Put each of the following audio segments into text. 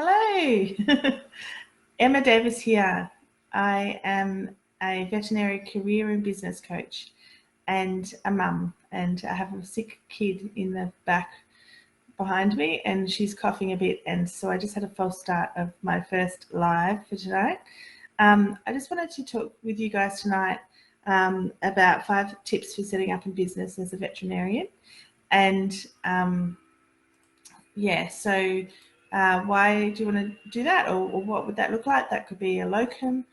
Hello, Emma Davis here. I am a veterinary career and business coach and a mum, and I have a sick kid in the back behind me and she's coughing a bit, and so I just had a false start of my first live for tonight. I just wanted to talk with you guys tonight about 5 tips for setting up a business as a veterinarian. And why do you want to do that, or what would that look like? That could be a locum,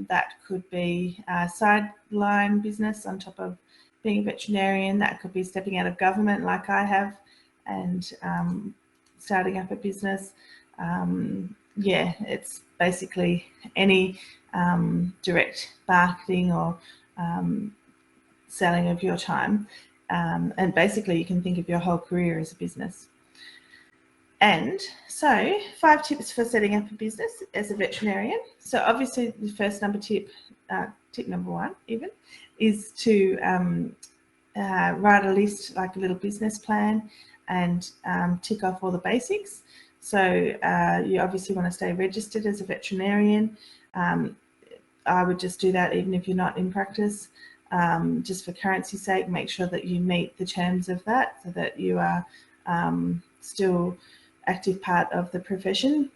that could be a sideline business on top of being a veterinarian, that could be stepping out of government like I have and starting up a business. It's basically any direct marketing or selling of your time. And basically you can think of your whole career as a business. And so 5 tips for setting up a business as a veterinarian. So obviously the first tip number 1 even, is to write a list, like a little business plan, and tick off all the basics. So you obviously want to stay registered as a veterinarian. I would just do that even if you're not in practice, just for currency's sake. Make sure that you meet the terms of that so that you are still active part of the profession.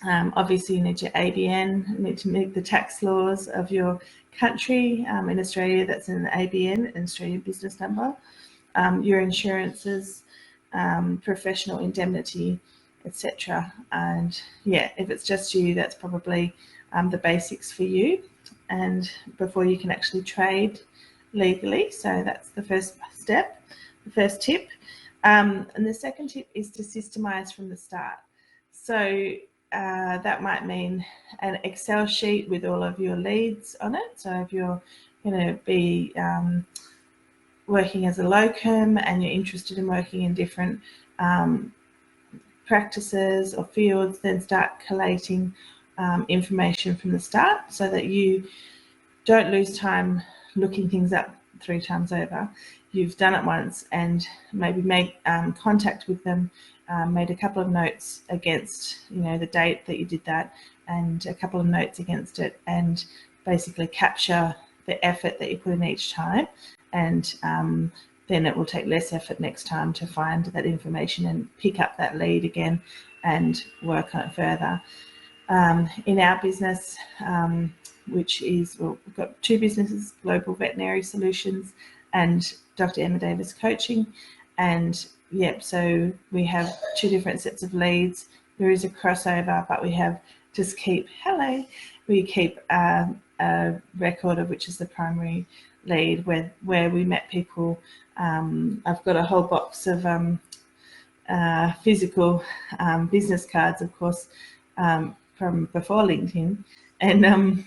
Obviously you need your ABN, you need to meet the tax laws of your country. In Australia that's an ABN, an Australian business number. Your insurances, professional indemnity, etc. And yeah, if it's just you, that's probably the basics for you, and before you can actually trade legally. So that's the first step, the first tip. And the second tip is to systemize from the start. So that might mean an Excel sheet with all of your leads on it. So if you're going to be working as a locum and you're interested in working in different practices or fields, then start collating information from the start so that you don't lose time looking things up 3 times over. You've done it once and maybe made contact with them, made a couple of notes against, the date that you did that, and a couple of notes against it, and basically capture the effort that you put in each time. And then it will take less effort next time to find that information and pick up that lead again and work on it further. In our business, which is, we've got 2 businesses, Global Veterinary Solutions and Dr. Emma Davis Coaching. And so we have 2 different sets of leads. There is a crossover, but we keep a record of which is the primary lead, where we met people. I've got a whole box of physical business cards, of course, from before LinkedIn. And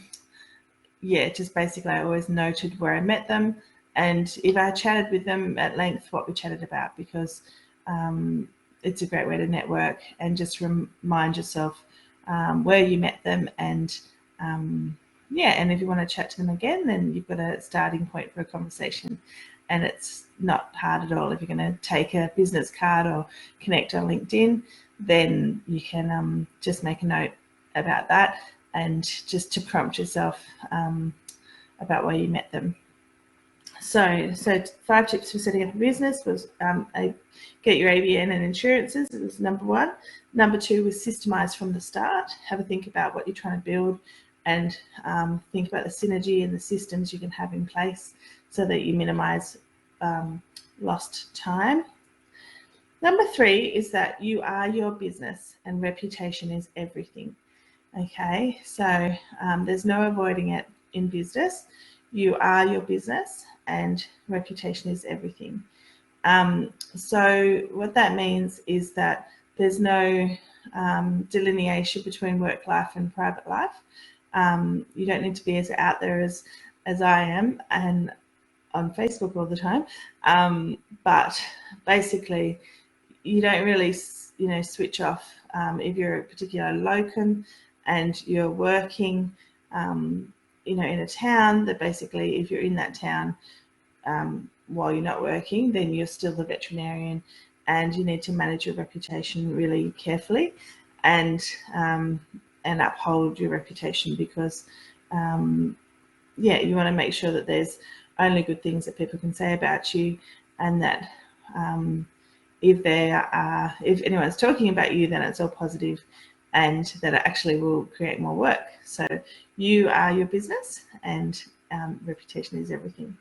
just basically I always noted where I met them, and if I chatted with them at length, what we chatted about, because it's a great way to network and just remind yourself where you met them. And and if you want to chat to them again, then you've got a starting point for a conversation, and it's not hard at all. If you're going to take a business card or connect on LinkedIn, then you can just make a note about that, and just to prompt yourself about where you met them. So 5 tips for setting up a business was get your ABN and insurances. It was number 1. Number 2 was systemize from the start. Have a think about what you're trying to build, and think about the synergy and the systems you can have in place so that you minimize lost time. Number 3 is that you are your business and reputation is everything. Okay, so there's no avoiding it in business. You are your business and reputation is everything. So what that means is that there's no delineation between work life and private life. You don't need to be as out there as I am and on Facebook all the time, but basically you don't really switch off. If you're a particular locum and you're working in a town, that basically if you're in that town while you're not working, then you're still the veterinarian, and you need to manage your reputation really carefully. and uphold your reputation, because yeah, you want to make sure that there's only good things that people can say about you, and that if anyone's talking about you, then it's all positive, and that it actually will create more work. So you are your business, and reputation is everything.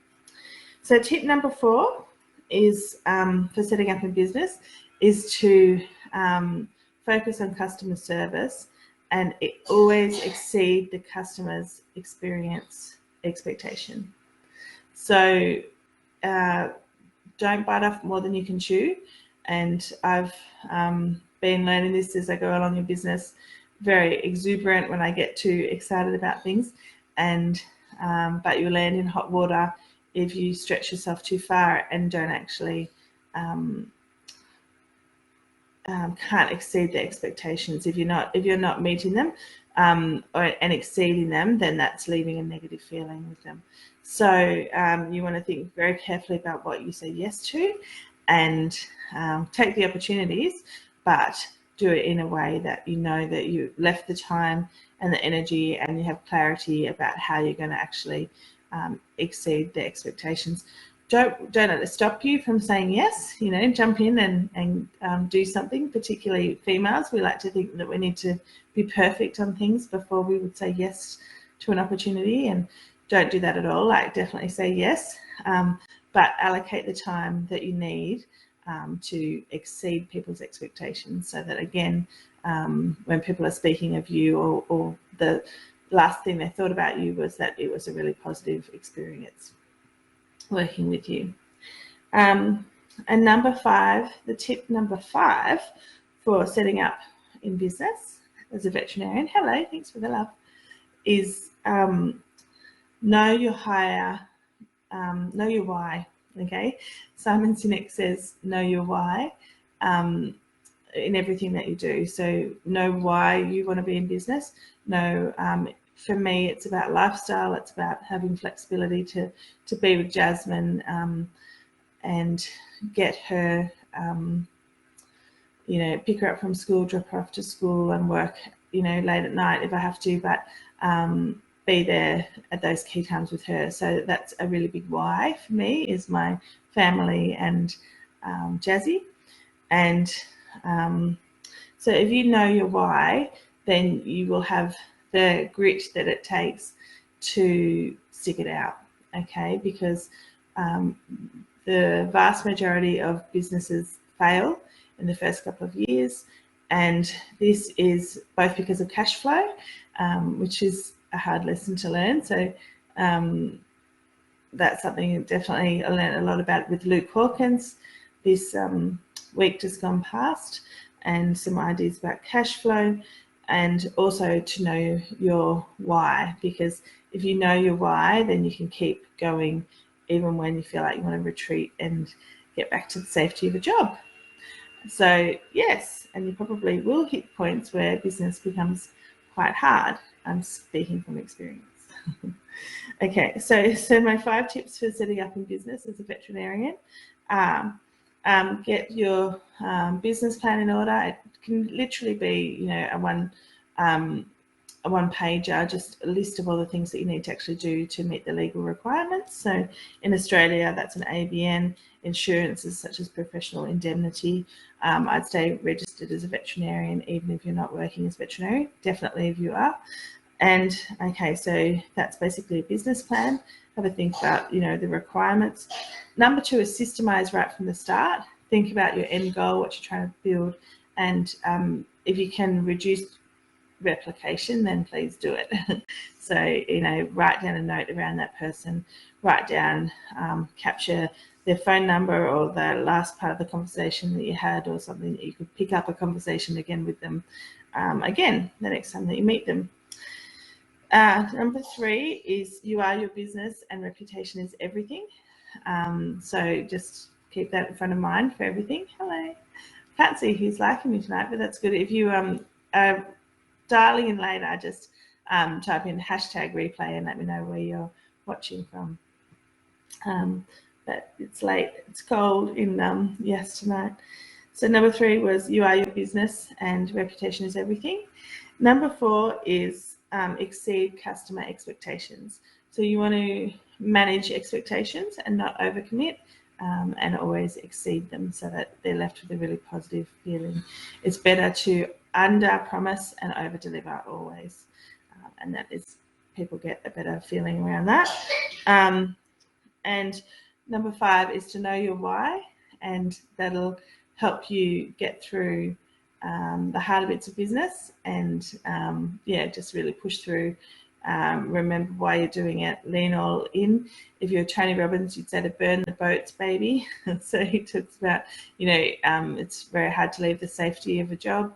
So tip number 4 is for setting up a business is to focus on customer service, and always exceed the customer's experience expectation. So don't bite off more than you can chew. And I've been learning this as I go along in business. Very exuberant when I get too excited about things, and but you land in hot water if you stretch yourself too far and don't actually can't exceed the expectations. If you're not meeting them and exceeding them, then that's leaving a negative feeling with them. So you want to think very carefully about what you say yes to, and take the opportunities, but do it in a way that you know that you left the time and the energy, and you have clarity about how you're going to actually exceed the expectations. Don't let it stop you from saying yes. Jump in and do something. Particularly females, we like to think that we need to be perfect on things before we would say yes to an opportunity, and don't do that at all. Like, definitely say yes, but allocate the time that you need to exceed people's expectations, so that again, when people are speaking of you, or the last thing they thought about you was that it was a really positive experience working with you. And number 5, the tip number 5 for setting up in business as a veterinarian, hello, thanks for the love, is know your higher, know your why. Okay, Simon Sinek says know your why in everything that you do. So know why you want to be in business. Know, for me, it's about lifestyle. It's about having flexibility to be with Jasmine and get her, pick her up from school, drop her off to school, and work, late at night if I have to, but be there at those key times with her. So that's a really big why for me, is my family and Jazzy. And so if you know your why, then you will have the grit that it takes to stick it out, okay? Because the vast majority of businesses fail in the first couple of years, and this is both because of cash flow, which is a hard lesson to learn. So that's something definitely I learned a lot about with Luke Hawkins this week just gone past, and some ideas about cash flow, and also to know your why, because if you know your why, then you can keep going even when you feel like you want to retreat and get back to the safety of a job. So yes, and you probably will hit points where business becomes quite hard. I'm speaking from experience. Okay, so my 5 tips for setting up in business as a veterinarian. Get your business plan in order. It can literally be, a one pager, just a list of all the things that you need to actually do to meet the legal requirements. So in Australia, that's an ABN, insurances such as professional indemnity. I'd stay registered as a veterinarian, even if you're not working as a veterinarian, definitely if you are. And okay, so that's basically a business plan. Have a think about, the requirements. Number 2 is systemize right from the start. Think about your end goal, what you're trying to build, and if you can reduce replication, then please do it. So, write down a note around that person, write down, capture their phone number or the last part of the conversation that you had, or something that you could pick up a conversation again with them again the next time that you meet them. Number 3 is you are your business and reputation is everything. So just keep that in front of mind for everything. Hello. Can't see who's liking me tonight, but that's good. If you are dialing in later, just type in #replay and let me know where you're watching from. But it's late. It's cold in yes tonight. So number 3 was you are your business and reputation is everything. Number 4 is exceed customer expectations. So you want to manage expectations and not overcommit, and always exceed them so that they're left with a really positive feeling. It's better to under promise and over deliver always, and that is, people get a better feeling around that. And number 5 is to know your why, and that'll help you get through the harder bits of business and just really push through. Remember why you're doing it, lean all in. If you're Tony Robbins, you'd say to burn the boats, baby. So he talks about, it's very hard to leave the safety of a job.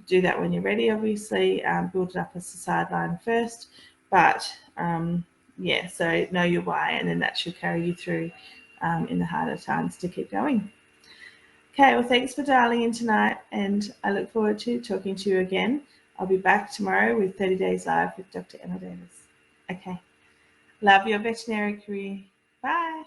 Do that when you're ready, obviously. Build it up as a sideline first, but so know your why, and then that should carry you through in the harder times to keep going. Okay, well, thanks for dialing in tonight, and I look forward to talking to you again. I'll be back tomorrow with 30 Days Live with Dr. Emma Davis. Okay, love your veterinary career. Bye.